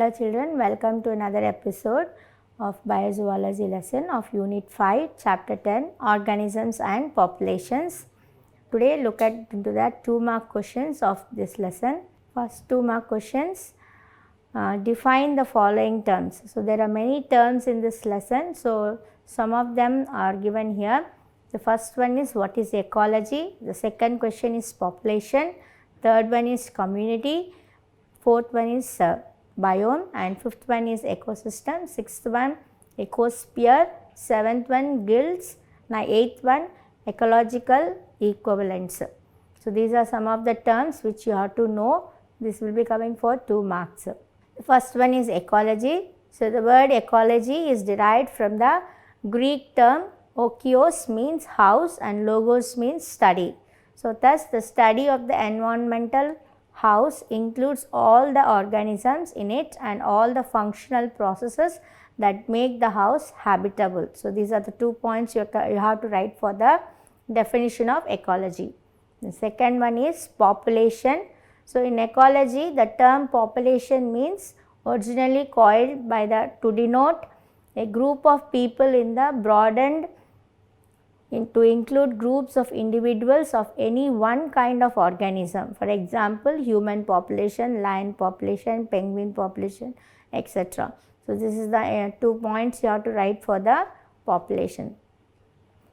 Dear children, welcome to another episode of Biozoology lesson of Unit 5, Chapter 10, Organisms and Populations. Today look at into the 2-mark questions of this lesson. First 2-mark questions, define the following terms. So there are many terms in this lesson, so some of them are given here. The first one is what is ecology, the second question is population, third one is community, fourth one is biome, and fifth one is ecosystem, sixth one ecosphere, seventh one guilds, eighth one ecological equivalents. So these are some of the terms which you have to know. This will be coming for 2 marks. The first one is ecology. So the word ecology is derived from the Greek term okios, means house, and logos means study. So thus the study of the environmental house includes all the organisms in it and all the functional processes that make the house habitable. So these are the 2 points you have to write for the definition of ecology. The second one is population. So in ecology, the term population means originally coined by to denote a group of people in the broadened to include groups of individuals of any one kind of organism. For example, human population, lion population, penguin population, etc. So this is the 2 points you have to write for the population.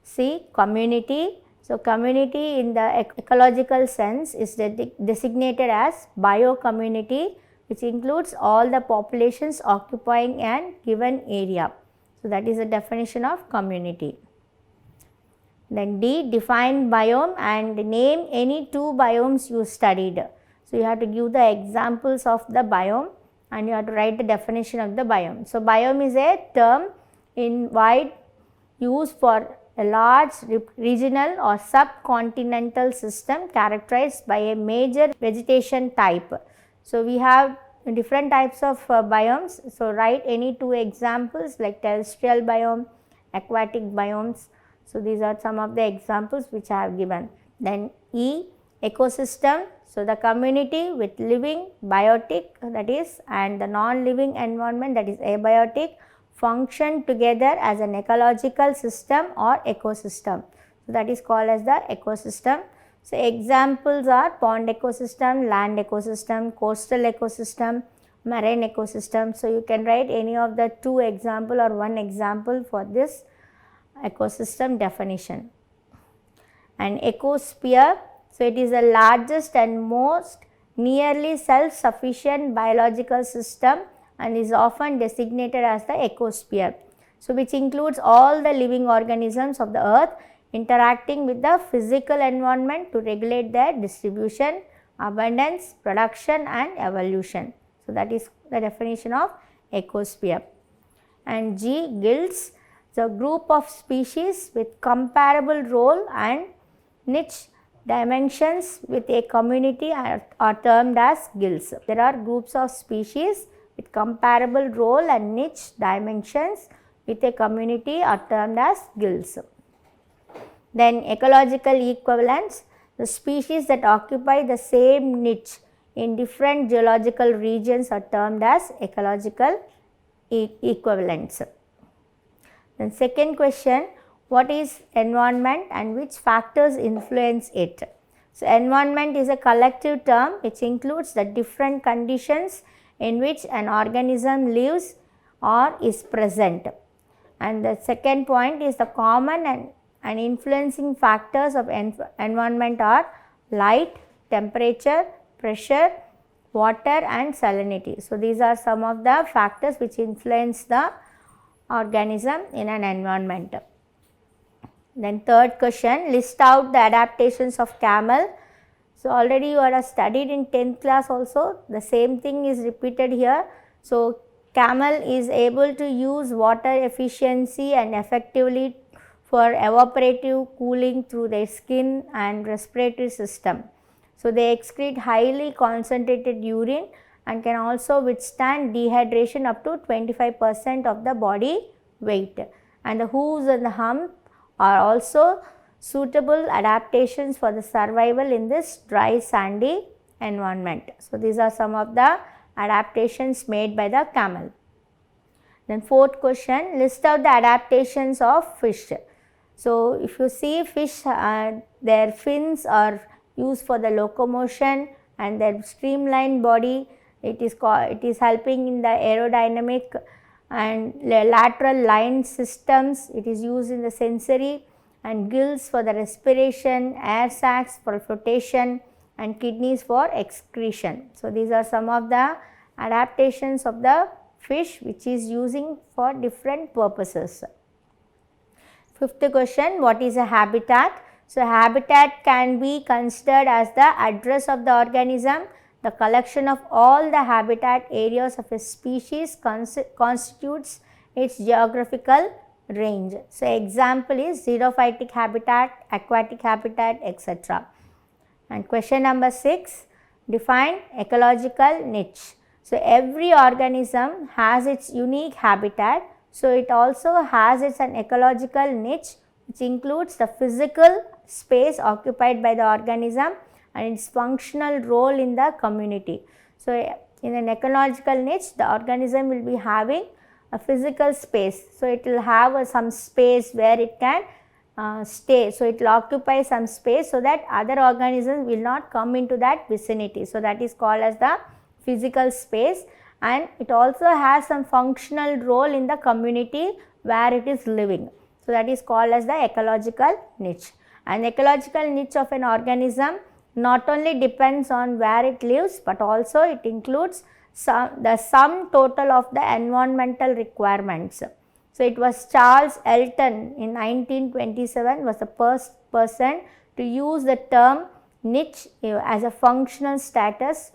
See, community. So community in the ecological sense is designated as biocommunity, which includes all the populations occupying an given area. So that is the definition of community. Then D, define biome and name any 2 biomes you studied. So you have to give the examples of the biome and you have to write the definition of the biome. So biome is a term in wide use for a large regional or subcontinental system characterized by a major vegetation type. So we have different types of biomes. So write any 2 examples like terrestrial biome, aquatic biomes. So these are some of the examples which I have given. Then E, ecosystem. So the community with living, biotic, that is, and the non-living environment, that is abiotic, function together as an ecological system or ecosystem. So that is called as the ecosystem. So examples are pond ecosystem, land ecosystem, coastal ecosystem, marine ecosystem. So you can write any of the 2 example or 1 example for this ecosystem definition. And ecosphere, so it is the largest and most nearly self-sufficient biological system and is often designated as the ecosphere. So which includes all the living organisms of the earth interacting with the physical environment to regulate their distribution, abundance, production and evolution. So that is the definition of ecosphere. And G, guilds. The group of species with comparable role and niche dimensions with a community are termed as guilds. There are groups of species with comparable role and niche dimensions with a community are termed as guilds. Then ecological equivalents, the species that occupy the same niche in different geological regions are termed as ecological equivalents. Then second question, what is environment and which factors influence it? So environment is a collective term which includes the different conditions in which an organism lives or is present. And the second point is the common and influencing factors of environment are light, temperature, pressure, water and salinity. So these are some of the factors which influence the organism in an environment. Then third question, list out the adaptations of camel. So already you have studied in 10th class also, the same thing is repeated here. So camel is able to use water efficiency and effectively for evaporative cooling through their skin and respiratory system. So they excrete highly concentrated urine and can also withstand dehydration up to 25% of the body weight. And the hooves and the hump are also suitable adaptations for the survival in this dry sandy environment. So these are some of the adaptations made by the camel. Then fourth question, list out the adaptations of fish. So, if you see fish, their fins are used for the locomotion and their streamlined body, it is helping in the aerodynamic and lateral line systems, it is used in the sensory, and gills for the respiration, air sacs for flotation, and kidneys for excretion. So, these are some of the adaptations of the fish which is using for different purposes. Fifth question, what is a habitat? So, habitat can be considered as the address of the organism. The collection of all the habitat areas of a species constitutes its geographical range. So, example is xerophytic habitat, aquatic habitat, etc. And question number 6, define ecological niche. So, every organism has its unique habitat. So, it also has an ecological niche which includes the physical space occupied by the organism and its functional role in the community. So, in an ecological niche, the organism will be having a physical space. So, it will have some space where it can stay. So, it will occupy some space so that other organisms will not come into that vicinity. So, that is called as the physical space, and it also has some functional role in the community where it is living. So, that is called as the ecological niche. An ecological niche of an organism not only depends on where it lives, but also it includes the sum total of the environmental requirements. So, it was Charles Elton in 1927 was the first person to use the term niche as a functional status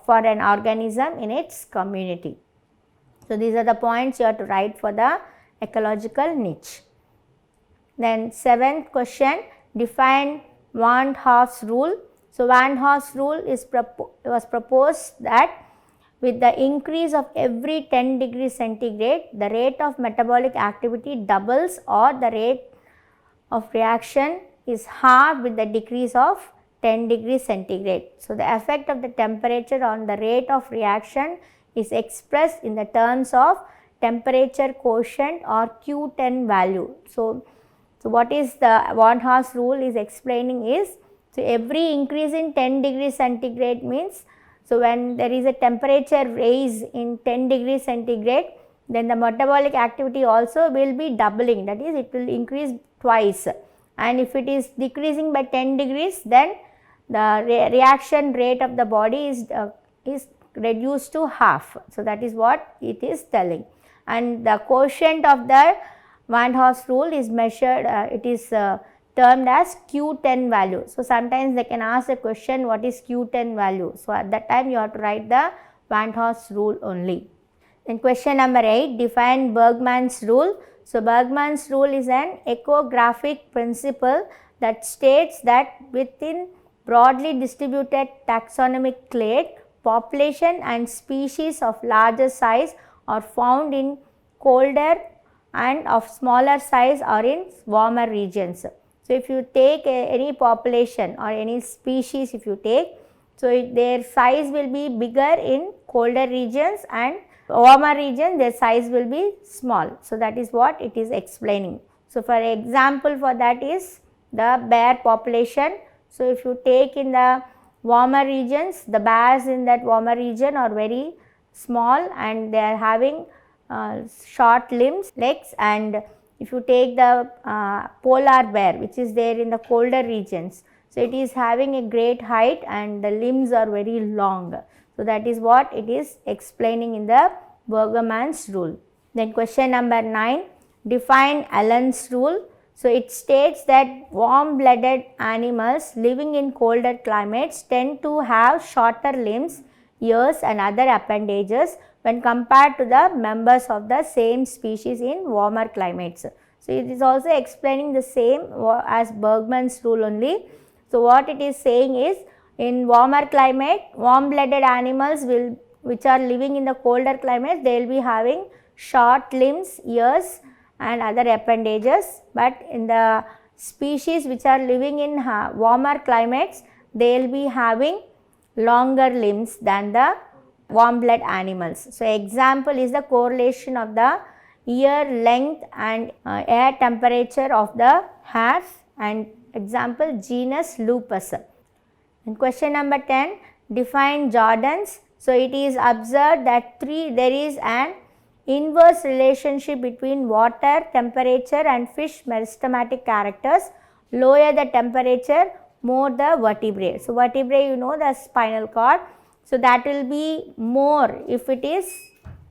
for an organism in its community. So, these are the points you have to write for the ecological niche. Then 7th question, define Van Hoff's rule. So, Van Hoff's rule was proposed that with the increase of every 10 degrees centigrade, the rate of metabolic activity doubles or the rate of reaction is halved with the decrease of 10 degrees centigrade. So, the effect of the temperature on the rate of reaction is expressed in the terms of temperature quotient or Q10 value. So, what is the Van Hoff's rule is explaining is, so every increase in 10 degrees centigrade means, so when there is a temperature rise in 10 degrees centigrade, then the metabolic activity also will be doubling, that is it will increase twice, and if it is decreasing by 10 degrees, then the reaction rate of the body is reduced to half. So, that is what it is telling, and the quotient of the Van Hoff's rule is measured, it is termed as Q10 value. So, sometimes they can ask a question, what is Q10 value? So, at that time you have to write the Van Hoff's rule only. Then question number 8, define Bergmann's rule. So, Bergmann's rule is an ecographic principle that states that within broadly distributed taxonomic clade, population and species of larger size are found in colder and of smaller size are in warmer regions. So, if you take any population or any species, if you take, so their size will be bigger in colder regions, and warmer region their size will be small. So, that is what it is explaining. So, for example for that is the bear population. So, if you take in the warmer regions, the bears in that warmer region are very small and they are having short limbs, legs, and if you take the polar bear which is there in the colder regions, so it is having a great height and the limbs are very long. So, that is what it is explaining in the Bergmann's rule. Then question number 9, define Allen's rule. So, it states that warm-blooded animals living in colder climates tend to have shorter limbs, ears and other appendages when compared to the members of the same species in warmer climates. So, it is also explaining the same as Bergmann's rule only. So, what it is saying is, in warmer climate, warm-blooded animals which are living in the colder climate, they will be having short limbs, ears and other appendages, but in the species which are living in warmer climates, they will be having longer limbs than the warm blood animals. So example is the correlation of the ear length and air temperature of the hairs, and example genus Lupus. And question number 10, define Jordan's. So it is observed that there is an inverse relationship between water temperature and fish meristematic characters. Lower the temperature, more the vertebrae. So vertebrae, you know, the spinal cord. So that will be more if it is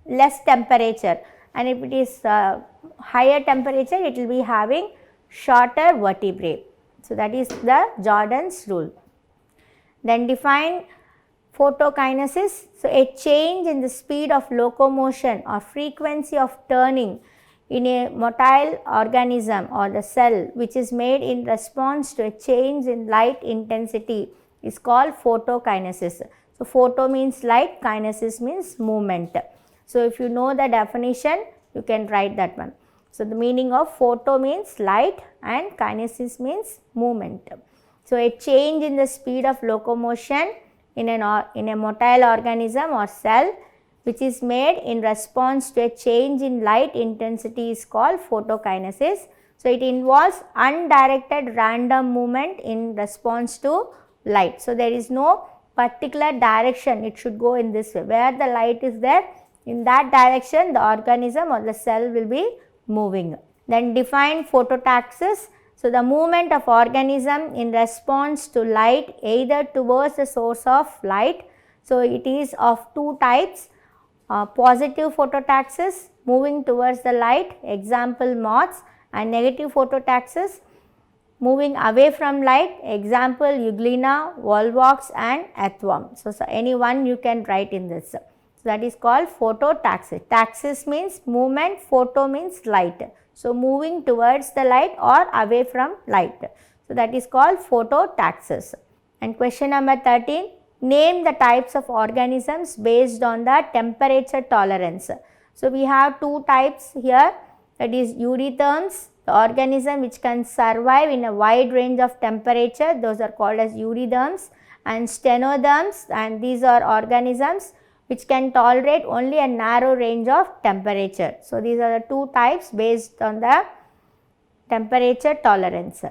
less temperature, and if it is higher temperature, it will be having shorter vertebrae. So that is the Jordan's rule. Then define photokinesis. So a change in the speed of locomotion or frequency of turning in a motile organism or the cell which is made in response to a change in light intensity is called photokinesis. So photo means light, kinesis means movement. So if you know the definition, you can write that one. So the meaning of photo means light and kinesis means movement. So a change in the speed of locomotion in a motile organism or cell which is made in response to a change in light intensity is called photokinesis. So it involves undirected random movement in response to light. So there is no particular direction, it should go in this way. Where the light is there, in that direction the organism or the cell will be moving. Then define phototaxis. So the movement of organism in response to light either towards the source of light. So it is of two types, positive phototaxis moving towards the light, example moths, and negative phototaxis moving away from light, example Euglena, volvox and earthworm. So any one you can write in this. So that is called phototaxis. Taxis means movement, photo means light. So moving towards the light or away from light. So that is called phototaxis. And question number 13, name the types of organisms based on the temperature tolerance. So we have two types here, that is eutherms, the organism which can survive in a wide range of temperature, those are called as eutherms, and stenotherms, and these are organisms which can tolerate only a narrow range of temperature. So these are the two types based on the temperature tolerance.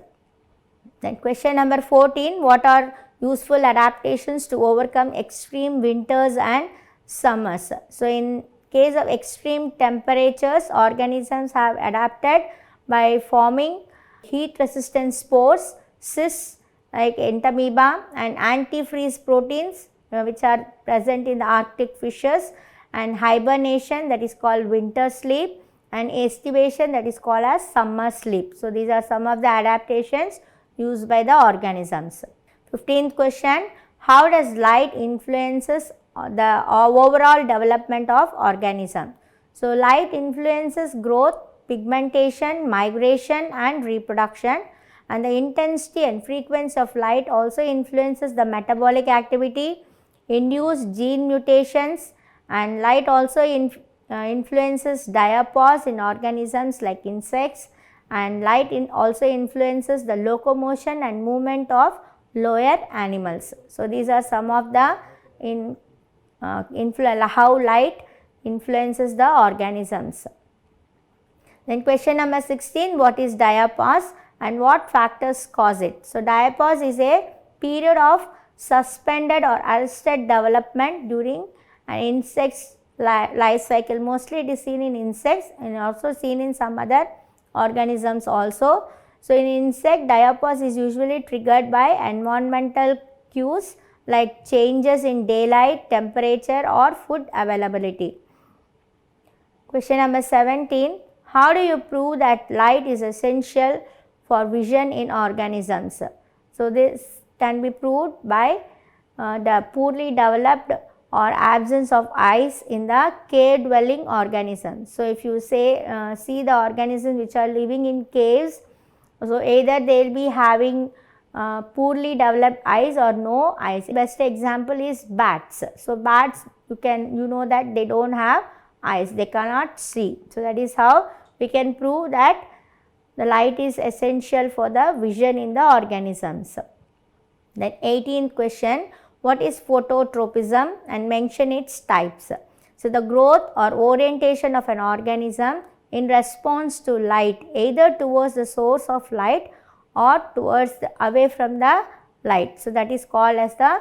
Then question number 14, what are useful adaptations to overcome extreme winters and summers? So in case of extreme temperatures, organisms have adapted by forming heat resistant spores, cysts like entamoeba, and antifreeze proteins which are present in the Arctic fishes, and hibernation, that is called winter sleep, and estivation, that is called as summer sleep. So these are some of the adaptations used by the organisms. 15th question, how does light influences the overall development of organism? So light influences growth, pigmentation, migration and reproduction, and the intensity and frequency of light also influences the metabolic activity, induce gene mutations, and light also influences diapause in organisms like insects, and light also influences the locomotion and movement of lower animals. So these are some of the how light influences the organisms. Then question number 16, what is diapause and what factors cause it? So diapause is a period of suspended or arrested development during an insect's life cycle. Mostly it is seen in insects and also seen in some other organisms also. So in insect, diapause is usually triggered by environmental cues like changes in daylight, temperature or food availability. Question number 17, how do you prove that light is essential for vision in organisms? So this can be proved by the poorly developed or absence of eyes in the cave dwelling organisms. So if you see the organisms which are living in caves, so either they will be having poorly developed eyes or no eyes. Best example is bats. So bats, you know that they don't have eyes, they cannot see. So that is how we can prove that the light is essential for the vision in the organisms. Then 18th question, what is phototropism and mention its types. So, the growth or orientation of an organism in response to light, either towards the source of light or towards away from the light. So, that is called as the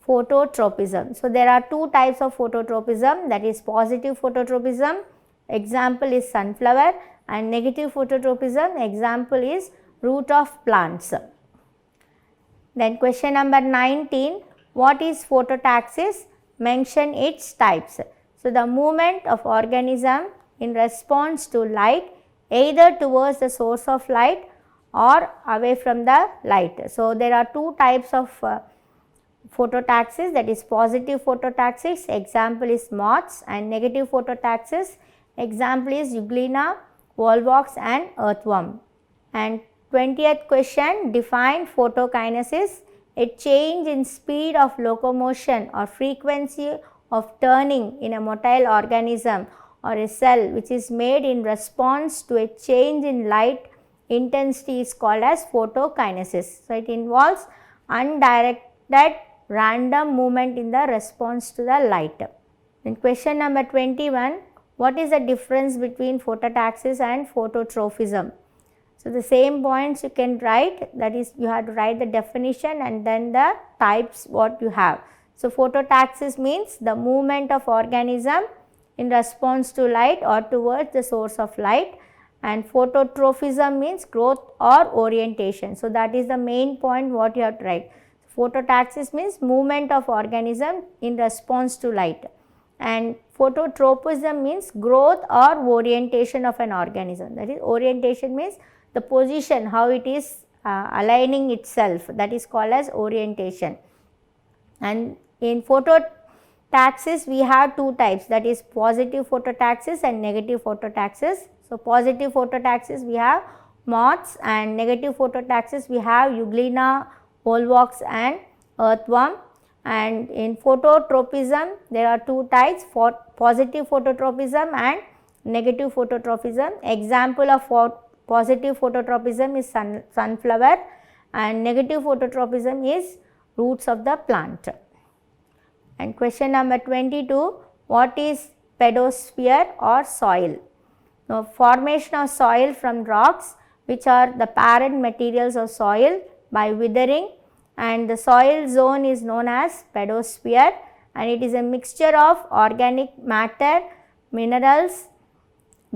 phototropism. So, there are two types of phototropism, that is positive phototropism, example is sunflower, and negative phototropism, example is root of plants. Then question number 19, what is phototaxis? Mention its types. So, the movement of organism in response to light, either towards the source of light or away from the light. So, there are two types of phototaxis, that is positive phototaxis, example is moths, and negative phototaxis, example is Euglena, volvox and earthworm. And 20th question, define photokinesis, a change in speed of locomotion or frequency of turning in a motile organism or a cell which is made in response to a change in light intensity is called as photokinesis. So, it involves undirected random movement in the response to the light. In question number 21, what is the difference between phototaxis and phototropism? So, the same points you can write, that is you have to write the definition and then the types what you have. So, phototaxis means the movement of organism in response to light or towards the source of light, and phototropism means growth or orientation. So, that is the main point what you have to write. Phototaxis means movement of organism in response to light, and phototropism means growth or orientation of an organism. That is, orientation means the position, how it is aligning itself, that is called as orientation. And in phototaxis we have two types, that is positive phototaxis and negative phototaxis. So, positive phototaxis we have moths, and negative phototaxis we have Euglena, volvox and earthworm. And in phototropism there are two types, positive phototropism and negative phototropism. Example of positive phototropism is sunflower, and negative phototropism is roots of the plant. And question number 22, what is pedosphere or soil? Now, formation of soil from rocks which are the parent materials of soil by withering, and the soil zone is known as pedosphere, and it is a mixture of organic matter, minerals,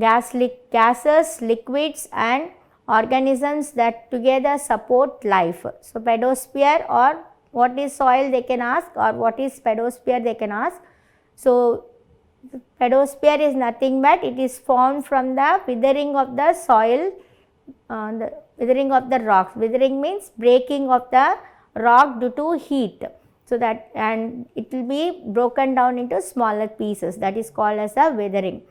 gases, liquids and organisms that together support life. So, pedosphere, or what is soil they can ask, or what is pedosphere they can ask. So, pedosphere is nothing but it is formed from the withering of the soil, the withering of the rocks. Withering means breaking of the rock due to heat. So, that, and it will be broken down into smaller pieces, that is called as a withering.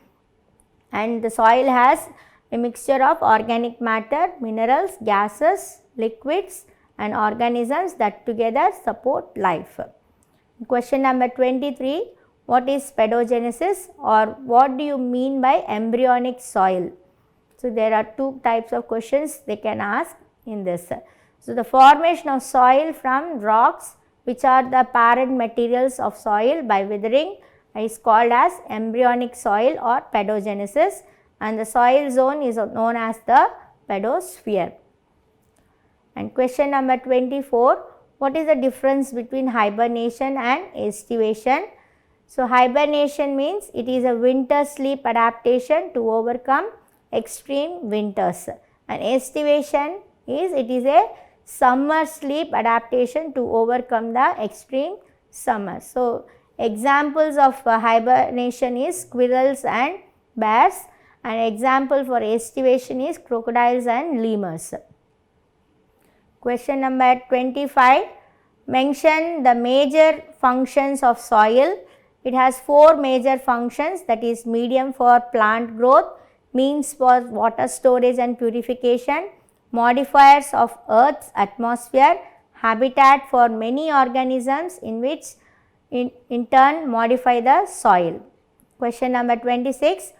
And the soil has a mixture of organic matter, minerals, gases, liquids and organisms that together support life. Question number 23, what is pedogenesis, or what do you mean by embryonic soil? So, there are two types of questions they can ask in this. So, the formation of soil from rocks which are the parent materials of soil by withering is called as embryonic soil or pedogenesis, and the soil zone is known as the pedosphere. And question number 24, what is the difference between hibernation and estivation? So, hibernation means it is a winter sleep adaptation to overcome extreme winters, and estivation is it is a summer sleep adaptation to overcome the extreme summer. So, examples of hibernation is squirrels and bears, and example for estivation is crocodiles and lemurs. Question number 25, mention the major functions of soil. It has four major functions, that is medium for plant growth, means for water storage and purification, modifiers of Earth's atmosphere, habitat for many organisms in which in turn modify the soil. Question number 26,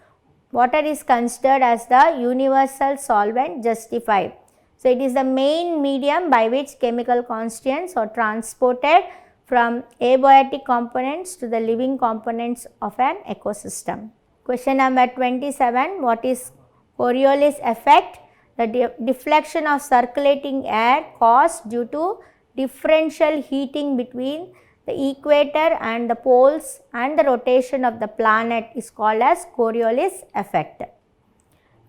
water is considered as the universal solvent justified. So, it is the main medium by which chemical constituents are transported from abiotic components to the living components of an ecosystem. Question number 27, what is Coriolis effect? The deflection of circulating air caused due to differential heating between the equator and the poles and the rotation of the planet is called as Coriolis effect.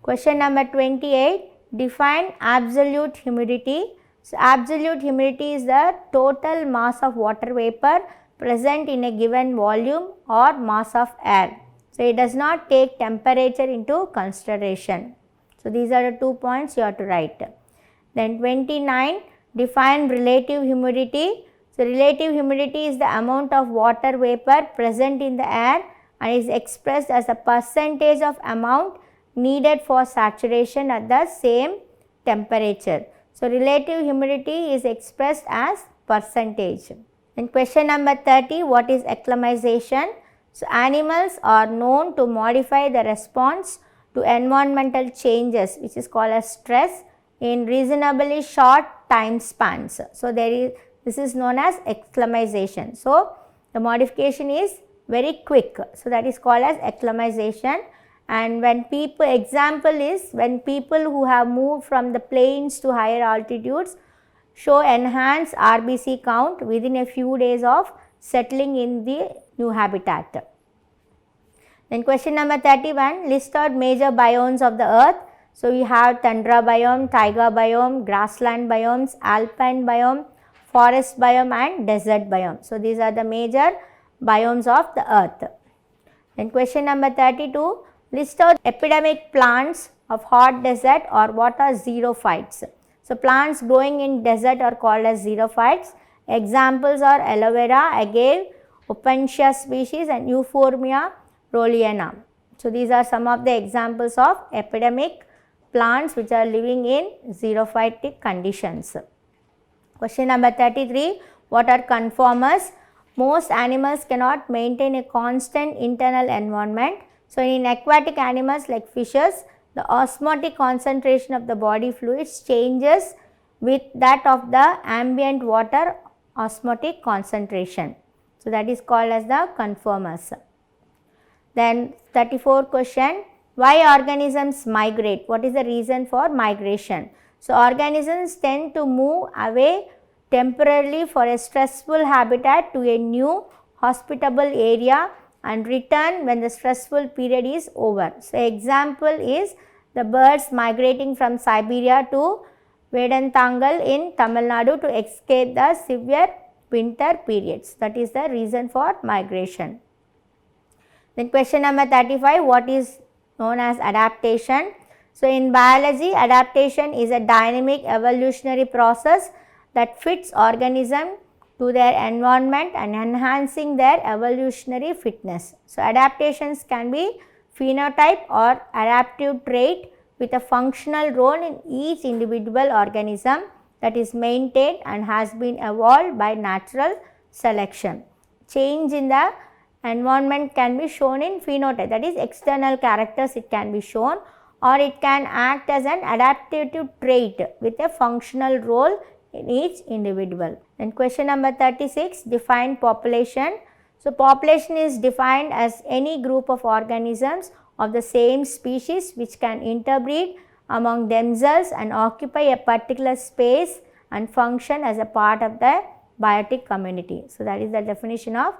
Question number 28, define absolute humidity. So, absolute humidity is the total mass of water vapor present in a given volume or mass of air. So, it does not take temperature into consideration. So, these are the 2 points you have to write. Then 29, define relative humidity. So, relative humidity is the amount of water vapor present in the air and is expressed as a percentage of amount needed for saturation at the same temperature. So, relative humidity is expressed as percentage. Then question number 30, what is acclimatization? So, animals are known to modify the response to environmental changes, which is called as stress, in reasonably short time spans. So, this is known as acclimatization. So, the modification is very quick. So, that is called as acclimatization. And when people, example is when people who have moved from the plains to higher altitudes show enhanced RBC count within a few days of settling in the new habitat. Then question number 31, list out major biomes of the earth. So, we have tundra biome, taiga biome, grassland biomes, alpine biome, forest biome and desert biome. So, these are the major biomes of the earth. Then question number 32, list out epidemic plants of hot desert or what are xerophytes. So, plants growing in desert are called as xerophytes. Examples are aloe vera, agave, Opuntia species and Euphorbia rowleyana. So, these are some of the examples of epidemic plants which are living in xerophytic conditions. Question number 33, what are conformers? Most animals cannot maintain a constant internal environment. So, in aquatic animals like fishes, the osmotic concentration of the body fluids changes with that of the ambient water osmotic concentration. So, that is called as the conformers. Then 34 question, why organisms migrate? What is the reason for migration? So, organisms tend to move away temporarily for a stressful habitat to a new hospitable area and return when the stressful period is over. So, example is the birds migrating from Siberia to Vedantangal in Tamil Nadu to escape the severe winter periods. That is the reason for migration. Then question number 35, what is known as adaptation? So, in biology, adaptation is a dynamic evolutionary process that fits organism to their environment and enhancing their evolutionary fitness. So, adaptations can be phenotype or adaptive trait with a functional role in each individual organism that is maintained and has been evolved by natural selection. Change in the environment can be shown in phenotype, that is external characters it can be shown, or it can act as an adaptive trait with a functional role in each individual. Then question number 36, define population. So, population is defined as any group of organisms of the same species which can interbreed among themselves and occupy a particular space and function as a part of the biotic community. So, that is the definition of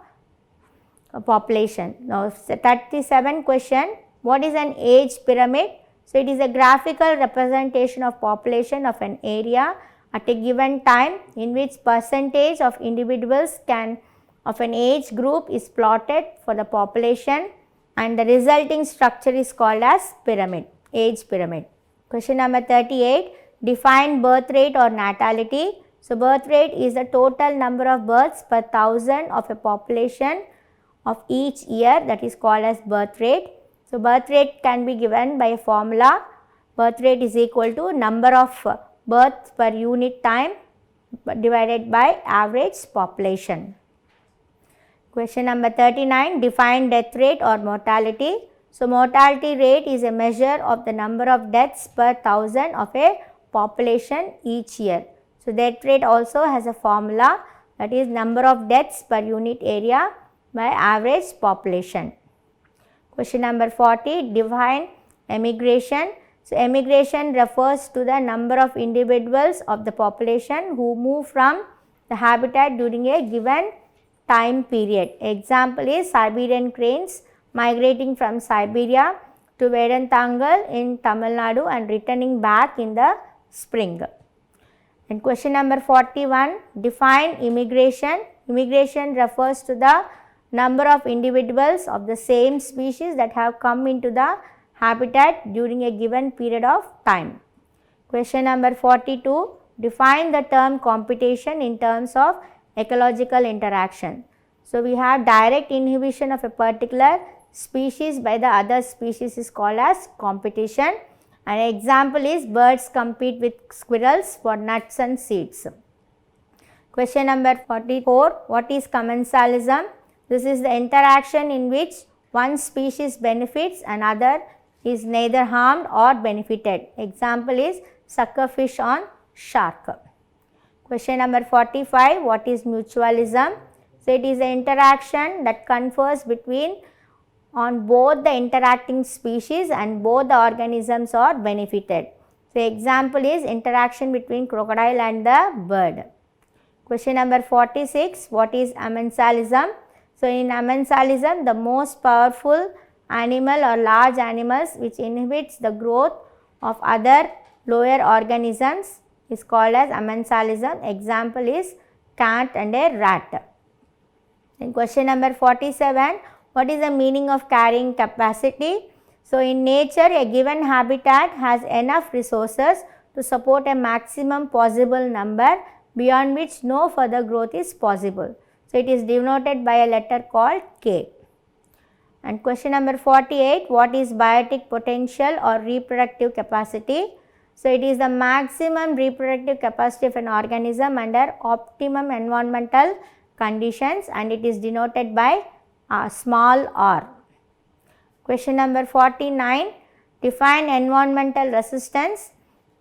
population. Now, 37 question, what is an age pyramid? So, it is a graphical representation of population of an area at a given time in which percentage of individuals of an age group is plotted for the population, and the resulting structure is called as pyramid, age pyramid. Question number 38, define birth rate or natality. So, birth rate is the total number of births per thousand of a population of each year, that is called as birth rate. So, birth rate can be given by a formula. Birth rate is equal to number of births per unit time divided by average population. Question number 39, define death rate or mortality. So, mortality rate is a measure of the number of deaths per thousand of a population each year. So, death rate also has a formula. that is number of deaths per unit area by average population. Question number 40, define emigration. So, emigration refers to the number of individuals of the population who move from the habitat during a given time period. Example is Siberian cranes migrating from Siberia to Vedantangal in Tamil Nadu and returning back in the spring. And question number 41, define immigration. Immigration refers to the number of individuals of the same species that have come into the habitat during a given period of time. Question number 42, define the term competition in terms of ecological interaction. So, we have direct inhibition of a particular species by the other species is called as competition. An example is birds compete with squirrels for nuts and seeds. Question number 44, what is commensalism? This is the interaction in which one species benefits and other is neither harmed or benefited. Example is suckerfish on shark. Question number 45, what is mutualism? So, it is the interaction that confers between on both the interacting species and both the organisms are benefited. So, example is interaction between crocodile and the bird. Question number 46, what is amensalism? So, in amensalism, the most powerful animal or large animals which inhibits the growth of other lower organisms is called as amensalism. Example is cat and a rat. Then question number 47, what is the meaning of carrying capacity? So, in nature a given habitat has enough resources to support a maximum possible number beyond which no further growth is possible. So, it is denoted by a letter called K. And question number 48, what is biotic potential or reproductive capacity? So, it is the maximum reproductive capacity of an organism under optimum environmental conditions and it is denoted by small r. Question number 49, define environmental resistance.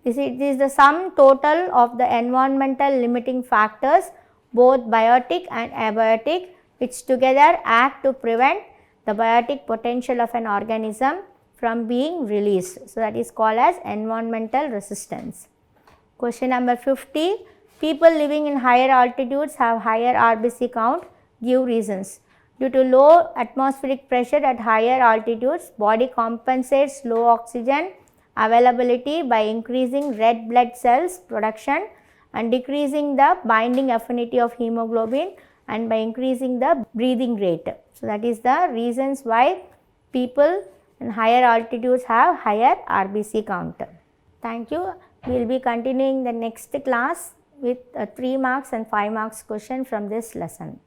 It is the sum total of the environmental limiting factors both biotic and abiotic which together act to prevent the biotic potential of an organism from being released. So, that is called as environmental resistance. Question number 50, people living in higher altitudes have higher RBC count. Give reasons. Due to low atmospheric pressure at higher altitudes, body compensates low oxygen availability by increasing red blood cells production and decreasing the binding affinity of hemoglobin and by increasing the breathing rate. So, that is the reasons why people in higher altitudes have higher RBC count. Thank you. We will be continuing the next class with 3 marks and 5 marks question from this lesson.